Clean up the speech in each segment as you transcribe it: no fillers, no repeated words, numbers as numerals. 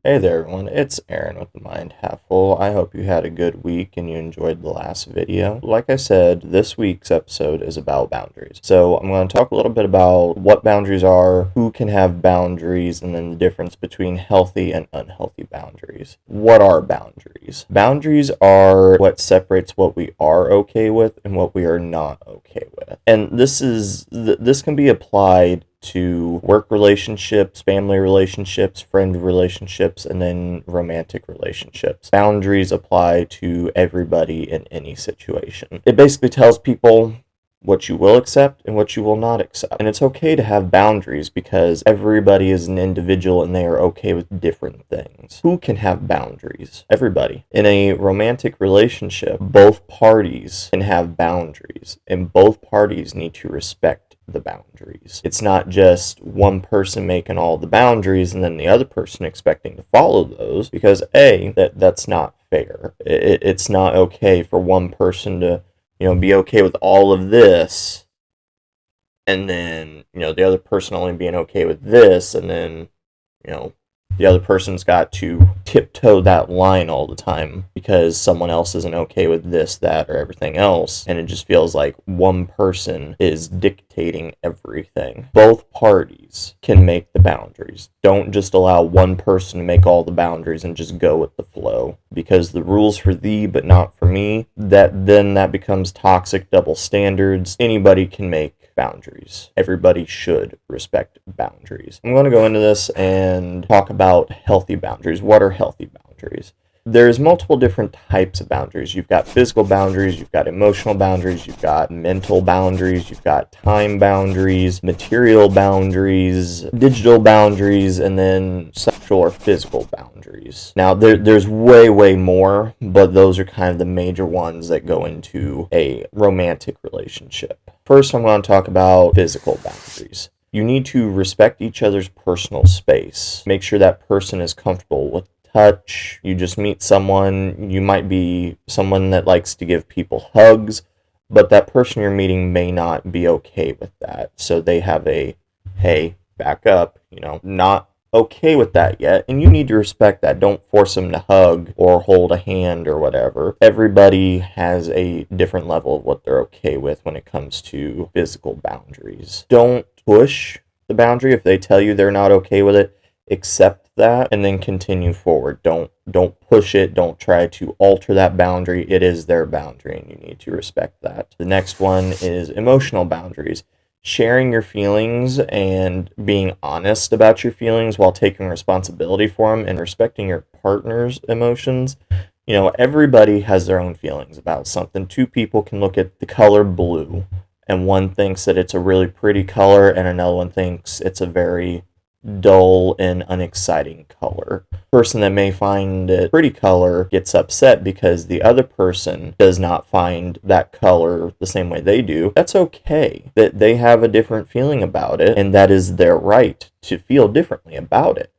Hey there, everyone. It's Aaron with the Mind Half Full. I hope you had a good week and you enjoyed the last video. Like I said, this week's episode is about boundaries. So I'm going to talk a little bit about what boundaries are, who can have boundaries, and then the difference between healthy and unhealthy boundaries. What are boundaries? Boundaries are what separates what we are okay with and what we are not okay with. And this can be applied to work relationships, family relationships, friend relationships, and then romantic relationships. Boundaries apply to everybody in any situation. It basically tells people what you will accept and what you will not accept. And it's okay to have boundaries because everybody is an individual and they are okay with different things. Who can have boundaries? Everybody. In a romantic relationship, both parties can have boundaries and both parties need to respect the boundaries. It's not just one person making all the boundaries and then the other person expecting to follow those, because that's not fair. It's not okay for one person to be okay with all of this and then the other person only being okay with this, and then the other person's got to tiptoe that line all the time because someone else isn't okay with this, that, or everything else. And it just feels like one person is dictating everything. Both parties can make the boundaries. Don't just allow one person to make all the boundaries and just go with the flow. Because the rules for thee but not for me, that becomes toxic double standards. Anybody can make boundaries. Everybody should respect boundaries. I'm going to go into this and talk about healthy boundaries. What are healthy boundaries? There's multiple different types of boundaries. You've got physical boundaries, you've got emotional boundaries, you've got mental boundaries, you've got time boundaries, material boundaries, digital boundaries, and then sexual or physical boundaries. Now, there's way more, but those are kind of the major ones that go into a romantic relationship. First, I'm going to talk about physical boundaries. You need to respect each other's personal space. Make sure that person is comfortable with touch. You just meet someone, you might be someone that likes to give people hugs, but that person you're meeting may not be okay with that. So they have a, hey, back up, not okay with that yet, and you need to respect that. Don't force them to hug or hold a hand or whatever. Everybody has a different level of what they're okay with when it comes to physical boundaries. Don't push the boundary. If they tell you they're not okay with it, accept that and then continue forward. Don't push it. Don't try to alter that boundary. It is their boundary and you need to respect that. The next one is emotional boundaries. Sharing your feelings and being honest about your feelings while taking responsibility for them and respecting your partner's emotions. Everybody has their own feelings about something. Two people can look at the color blue and one thinks that it's a really pretty color and another one thinks it's a very dull and unexciting color. Person that may find it pretty color gets upset because the other person does not find that color the same way they do. That's okay. That they have a different feeling about it, and that is their right to feel differently about it.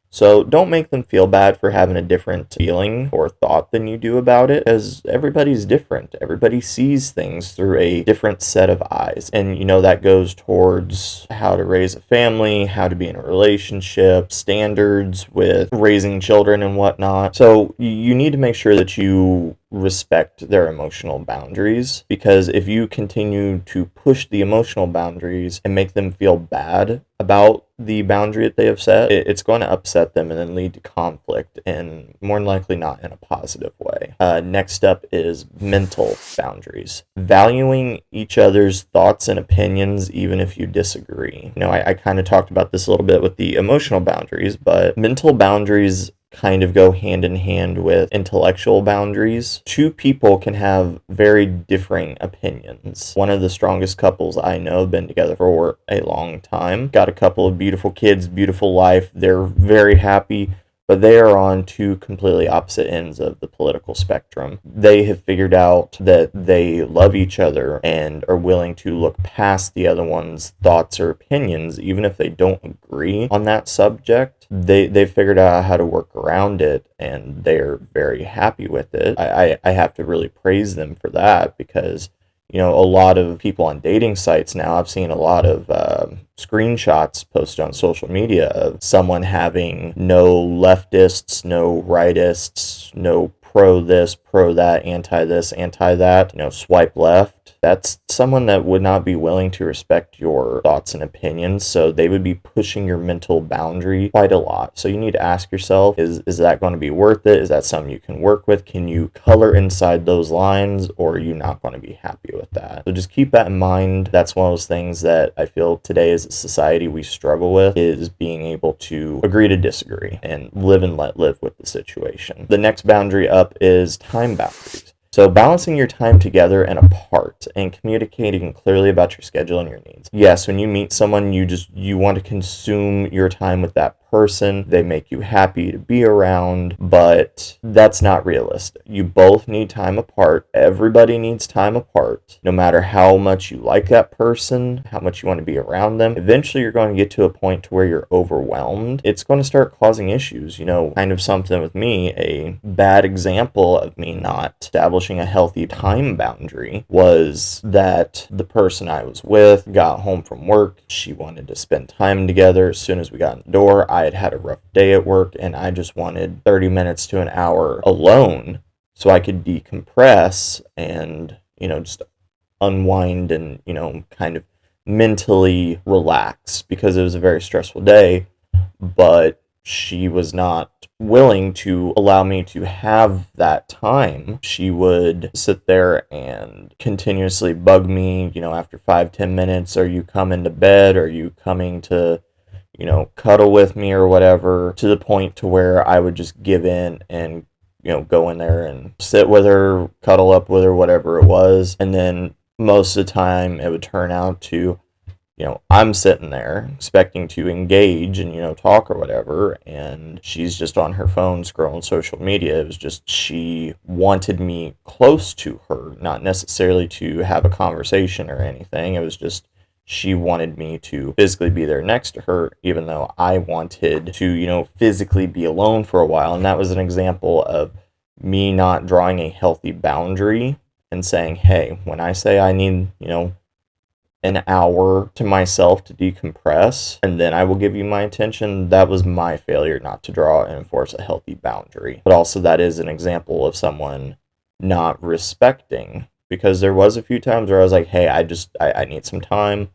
So don't make them feel bad for having a different feeling or thought than you do about it, because everybody's different. Everybody sees things through a different set of eyes. And that goes towards how to raise a family, how to be in a relationship, standards with raising children and whatnot. So you need to make sure that you respect their emotional boundaries, because if you continue to push the emotional boundaries and make them feel bad about the boundary that they have set, it's going to upset them and then lead to conflict, and more than likely not in a positive way. Next up is mental boundaries. Valuing each other's thoughts and opinions even if you disagree. I kind of talked about this a little bit with the emotional boundaries, but mental boundaries kind of go hand in hand with intellectual boundaries. Two people can have very differing opinions. One of the strongest couples I know have been together for a long time. Got a couple of beautiful kids, beautiful life. They're very happy, but they are on two completely opposite ends of the political spectrum. They have figured out that they love each other and are willing to look past the other one's thoughts or opinions, even if they don't agree on that subject. They've figured out how to work around it, and they're very happy with it. I have to really praise them for that, because A lot of people on dating sites now, I've seen a lot of screenshots posted on social media of someone having no leftists, no rightists, no pro this, pro that, anti this, anti that, swipe left. That's someone that would not be willing to respect your thoughts and opinions, so they would be pushing your mental boundary quite a lot. So you need to ask yourself, is that going to be worth it? Is that something you can work with? Can you color inside those lines, or are you not going to be happy with that? So just keep that in mind. That's one of those things that I feel today as a society we struggle with, is being able to agree to disagree and live and let live with the situation. The next boundary up is time boundaries. So balancing your time together and apart and communicating clearly about your schedule and your needs. Yes, when you meet someone, you want to consume your time with that person. They make you happy to be around, but that's not realistic. You both need time apart. Everybody needs time apart. No matter how much you like that person, how much you want to be around them, eventually you're going to get to a point to where you're overwhelmed. It's going to start causing issues. Kind of something with me, a bad example of me not establishing a healthy time boundary was that the person I was with got home from work. She wanted to spend time together. As soon as we got in the door, I had a rough day at work, and I just wanted 30 minutes to an hour alone so I could decompress and, just unwind and, kind of mentally relax, because it was a very stressful day. But she was not willing to allow me to have that time. She would sit there and continuously bug me, after 5-10 minutes. Are you coming to bed? Are you coming to cuddle with me or whatever, to the point to where I would just give in and, go in there and sit with her, cuddle up with her, whatever it was. And then most of the time it would turn out to, I'm sitting there expecting to engage and, talk or whatever, and she's just on her phone scrolling social media. It was just, she wanted me close to her, not necessarily to have a conversation or anything. It was just, she wanted me to physically be there next to her, even though I wanted to, physically be alone for a while. And that was an example of me not drawing a healthy boundary and saying, hey, when I say I need, an hour to myself to decompress, and then I will give you my attention, that was my failure not to draw and enforce a healthy boundary. But also, that is an example of someone not respecting, because there was a few times where I was like, hey, I need some time,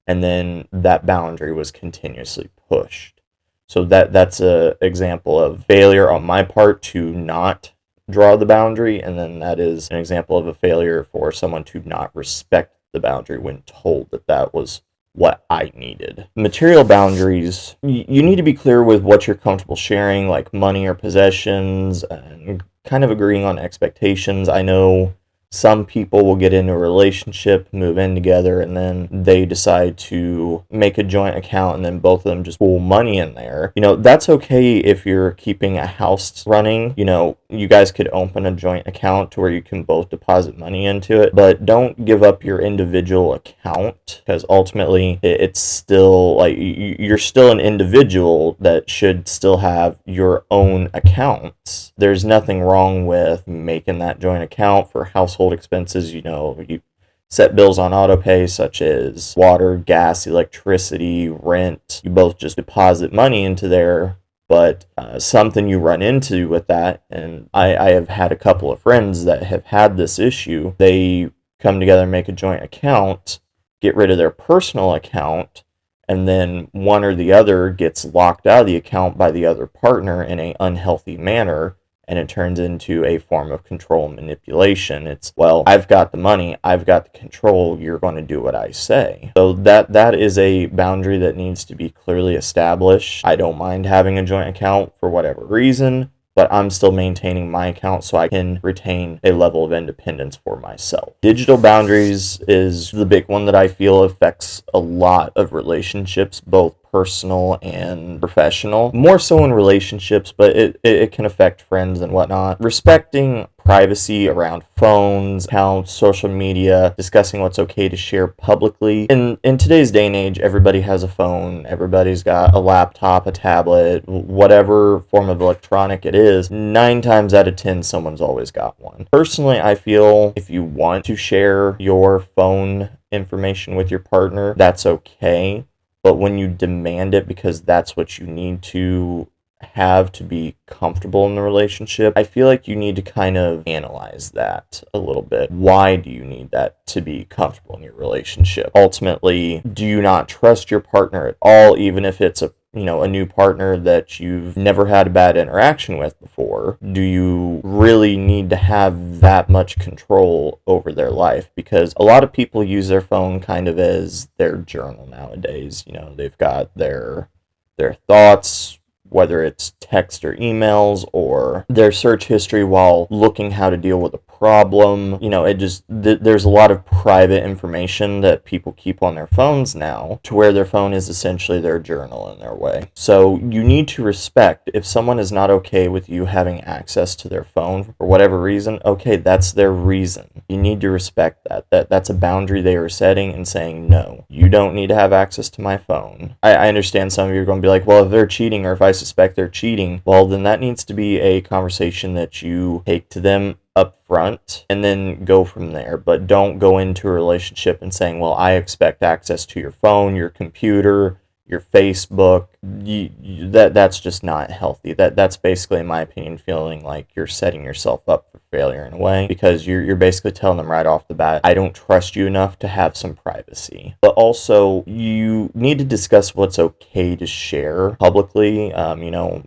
and then that boundary was continuously pushed. So that's a example of failure on my part to not draw the boundary, and then that is an example of a failure for someone to not respect the boundary when told that that was what I needed. Material boundaries, you need to be clear with what you're comfortable sharing, like money or possessions, and kind of agreeing on expectations. I know some people will get into a relationship, move in together, and then they decide to make a joint account, and then both of them just pull money in there. That's okay if you're keeping a house running. You guys could open a joint account to where you can both deposit money into it, but don't give up your individual account, because ultimately it's still like you're still an individual that should still have your own accounts. There's nothing wrong with making that joint account for household expenses. You set bills on auto pay, such as water, gas, electricity, rent. You both just deposit money into there. But something you run into with that, and I have had a couple of friends that have had this issue, they come together and make a joint account, get rid of their personal account, and then one or the other gets locked out of the account by the other partner in an unhealthy manner, and it turns into a form of control and manipulation. It's, well, I've got the money, I've got the control, you're going to do what I say. So that is a boundary that needs to be clearly established. I don't mind having a joint account for whatever reason, but I'm still maintaining my account so I can retain a level of independence for myself. Digital boundaries is the big one that I feel affects a lot of relationships, both personal and professional. More so in relationships, but it can affect friends and whatnot. Respecting privacy around phones, accounts, social media, discussing what's okay to share publicly. In today's day and age, everybody has a phone, everybody's got a laptop, a tablet, whatever form of electronic it is. 9 times out of 10, someone's always got one. Personally, I feel if you want to share your phone information with your partner, that's okay. But when you demand it because that's what you need to have to be comfortable in the relationship, I feel like you need to kind of analyze that a little bit. Why do you need that to be comfortable in your relationship? Ultimately, do you not trust your partner at all, even if it's a new partner that you've never had a bad interaction with before? Do you really need to have that much control over their life? Because a lot of people use their phone kind of as their journal nowadays. They've got their thoughts, whether it's text or emails, or their search history while looking how to deal with a problem. There's a lot of private information that people keep on their phones now, to where their phone is essentially their journal in their way. So you need to respect, if someone is not okay with you having access to their phone for whatever reason, okay, that's their reason. You need to respect that. That's a boundary they are setting and saying, no, you don't need to have access to my phone. I understand some of you are going to be like, well, if they're cheating, or if I suspect they're cheating, well, then that needs to be a conversation that you take to them up front and then go from there. But don't go into a relationship and saying, well, I expect access to your phone, your computer, your Facebook. That's just not healthy. That's basically, in my opinion, feeling like you're setting yourself up for failure in a way, because you're basically telling them right off the bat, I don't trust you enough to have some privacy. But also, you need to discuss what's okay to share publicly.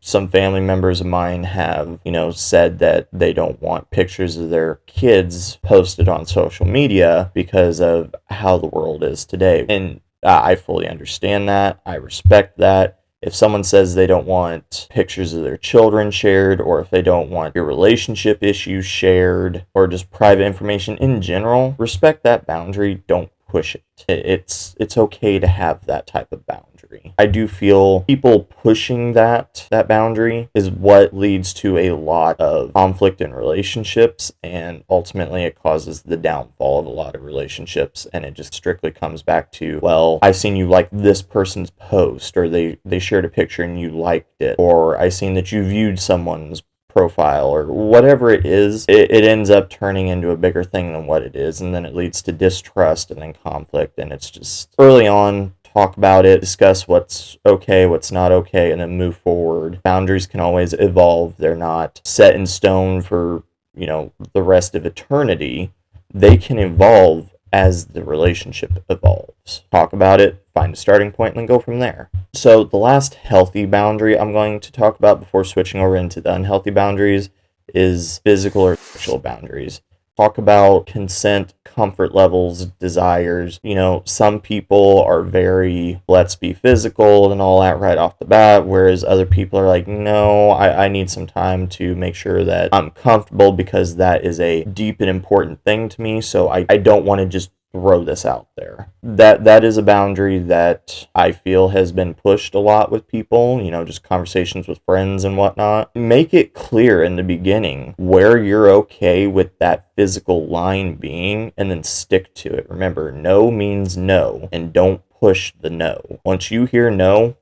Some family members of mine have said that they don't want pictures of their kids posted on social media because of how the world is today. And I fully understand that. I respect that. If someone says they don't want pictures of their children shared, or if they don't want your relationship issues shared, or just private information in general, respect that boundary. Don't push it. It's okay to have that type of boundary. I do feel people pushing that boundary is what leads to a lot of conflict in relationships, and ultimately it causes the downfall of a lot of relationships. And it just strictly comes back to, well, I seen you like this person's post, or they shared a picture and you liked it, or I seen that you viewed someone's profile, or whatever it is. It ends up turning into a bigger thing than what it is, and then it leads to distrust and then conflict. And it's just, early on, talk about it, discuss what's okay, what's not okay, and then move forward. Boundaries can always evolve. They're not set in stone for the rest of eternity. They can evolve as the relationship evolves. Talk about it, find a starting point, and then go from there. So the last healthy boundary I'm going to talk about before switching over into the unhealthy boundaries is physical or sexual boundaries. Talk about consent, comfort levels, desires. Some people are very, let's be physical and all that right off the bat, whereas other people are like, no, I need some time to make sure that I'm comfortable, because that is a deep and important thing to me. So I don't want to just throw this out there. That is a boundary that I feel has been pushed a lot with people, just conversations with friends and whatnot. Make it clear in the beginning where you're okay with that physical line being, and then stick to it. Remember, no means no, and don't push the no. Once you hear no,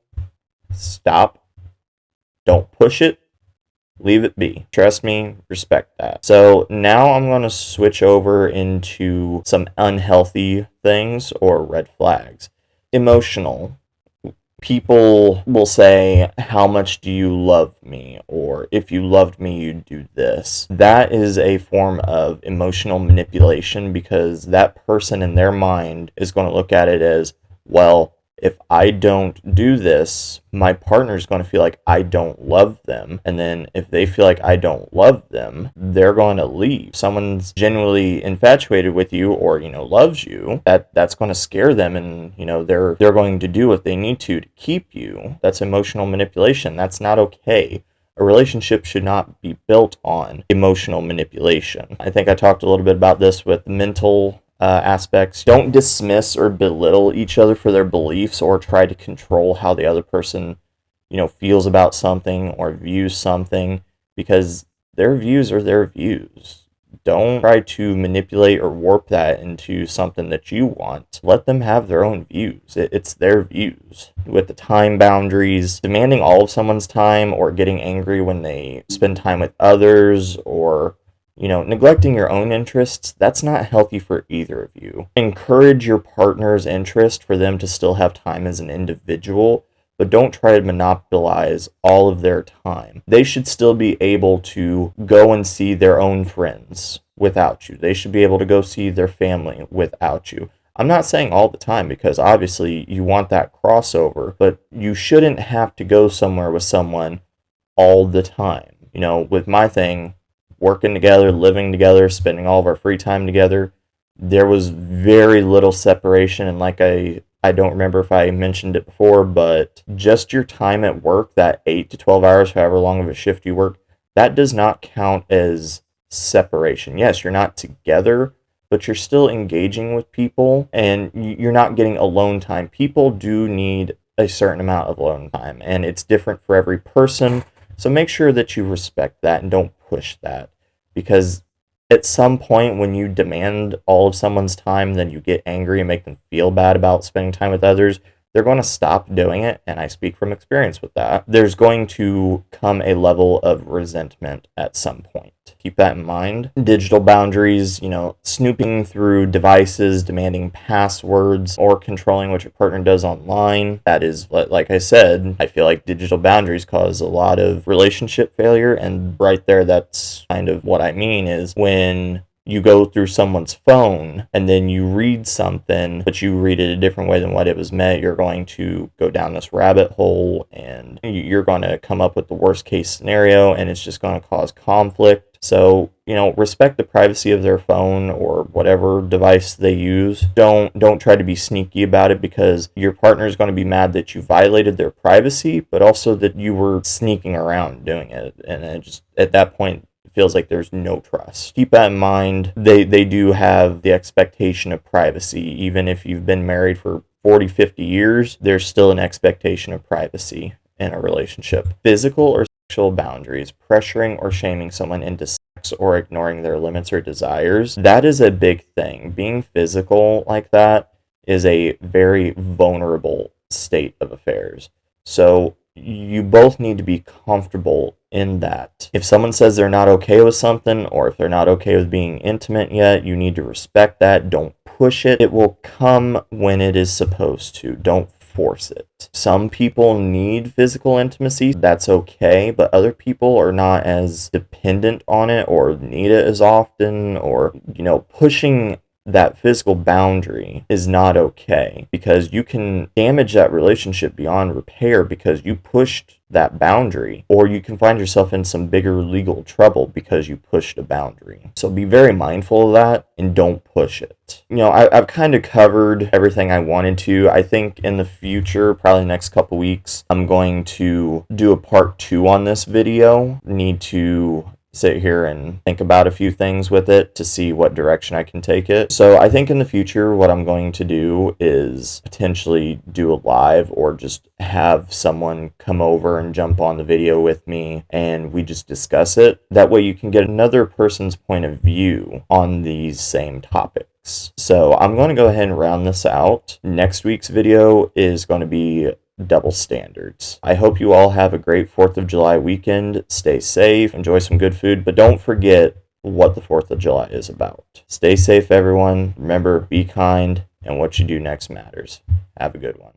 stop. Don't push it. Leave it be. Trust me, respect that. So now I'm going to switch over into some unhealthy things, or red flags. Emotional. People will say, how much do you love me? Or if you loved me, you'd do this. That is a form of emotional manipulation, because that person in their mind is going to look at it as, well, if I don't do this, my partner's going to feel like I don't love them. And then if they feel like I don't love them, they're going to leave. Someone's genuinely infatuated with you, or, loves you, that's going to scare them, and, they're going to do what they need to keep you. That's emotional manipulation. That's not okay. A relationship should not be built on emotional manipulation. I think I talked a little bit about this with mental aspects. Don't dismiss or belittle each other for their beliefs, or try to control how the other person, feels about something or views something, because their views are their views. Don't try to manipulate or warp that into something that you want. Let them have their own views. It's their views. With the time boundaries, demanding all of someone's time or getting angry when they spend time with others, or neglecting your own interests, that's not healthy for either of you. Encourage your partner's interest for them to still have time as an individual, but don't try to monopolize all of their time. They should still be able to go and see their own friends without you. They should be able to go see their family without you. I'm not saying all the time, because obviously you want that crossover, but you shouldn't have to go somewhere with someone all the time. With my thing, working together, living together, spending all of our free time together, there was very little separation. And like I don't remember if I mentioned it before, but just your time at work, that 8 to 12 hours, however long of a shift you work, that does not count as separation. Yes, you're not together, but you're still engaging with people, and you're not getting alone time. People do need a certain amount of alone time, and it's different for every person. So make sure that you respect that and don't push that, because at some point when you demand all of someone's time, then you get angry and make them feel bad about spending time with others, they're going to stop doing it, and I speak from experience with that. There's going to come a level of resentment at some point. Keep that in mind. Digital boundaries, snooping through devices, demanding passwords, or controlling what your partner does online. That is, like I said, I feel like digital boundaries cause a lot of relationship failure, and right there, that's kind of what I mean, is when you go through someone's phone and then you read something, but you read it a different way than what it was meant, you're going to go down this rabbit hole, and you're going to come up with the worst case scenario, and it's just going to cause conflict. So, respect the privacy of their phone or whatever device they use. Don't try to be sneaky about it, because your partner is going to be mad that you violated their privacy, but also that you were sneaking around doing it. And it just, at that point, feels like there's no trust. Keep that in mind. They do have the expectation of privacy. Even if you've been married for 40, 50 years, there's still an expectation of privacy in a relationship. Physical or sexual boundaries, pressuring or shaming someone into sex or ignoring their limits or desires, that is a big thing. Being physical like that is a very vulnerable state of affairs. So you both need to be comfortable in that. If someone says they're not okay with something, or if they're not okay with being intimate yet, you need to respect that. Don't push it. It will come when it is supposed to. Don't force it. Some people need physical intimacy. That's okay, but other people are not as dependent on it or need it as often, or, pushing that physical boundary is not okay, because you can damage that relationship beyond repair because you pushed that boundary, or you can find yourself in some bigger legal trouble because you pushed a boundary. So be very mindful of that and don't push it. I've kind of covered everything I wanted to. I think in the future, probably next couple weeks, I'm going to do a part 2 on this video. Need to sit here and think about a few things with it to see what direction I can take it. So I think in the future, what I'm going to do is potentially do a live, or just have someone come over and jump on the video with me and we just discuss it. That way you can get another person's point of view on these same topics. So I'm going to go ahead and round this out. Next week's video is going to be double standards. I hope you all have a great 4th of July weekend. Stay safe, enjoy some good food, but don't forget what the 4th of July is about. Stay safe, everyone. Remember, be kind, and what you do next matters. Have a good one.